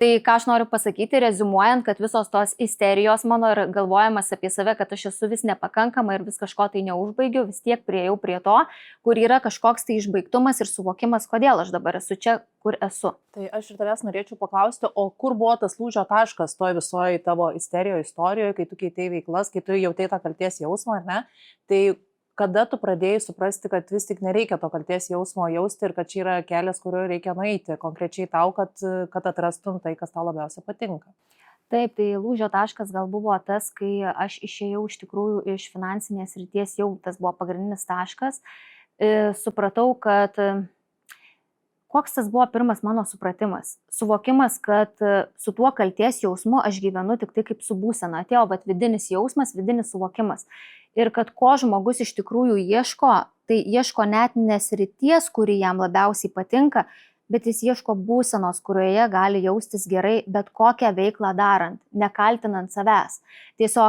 Tai ką aš noriu pasakyti, reziumuojant, kad visos tos isterijos mano ir galvojimas apie save, kad aš esu vis nepakankama ir vis kažko tai neužbaigiu, vis tiek priejau prie to, kur yra kažkoks tai išbaigtumas ir suvokimas, kodėl aš dabar esu čia, kur esu. Tai aš ir tavęs norėčiau paklausti, o kur buvo tas lūžio taškas toj visoje tavo isterijoje istorijoje, kai tu keitei veiklas, kai tu jautei tą kalties jausmą, ar ne? Tai kada tu pradėjai suprasti, kad vis tik nereikia to kalties jausmo jausti ir kad čia yra kelias, kuriuo reikia nueiti konkrečiai tau, kad atrastum tai, kas tau labiausiai patinka? Taip, tai lūžio taškas gal buvo tas, kai aš išėjau iš tikrųjų iš finansinės srities, jau tas buvo pagrindinis taškas. Supratau, kad koks tas buvo pirmas mano supratimas. Suvokimas, kad su tuo kalties jausmu aš gyvenu tik tai kaip su būsena. Atėjo vidinis jausmas, vidinis suvokimas. Ir kad ko žmogus iš tikrųjų ieško, tai ieško net nesrities, kuri jam labiausiai patinka, bet jis ieško būsenos, kurioje gali jaustis gerai bet kokią veiklą darant, nekaltinant savęs. Tiesiog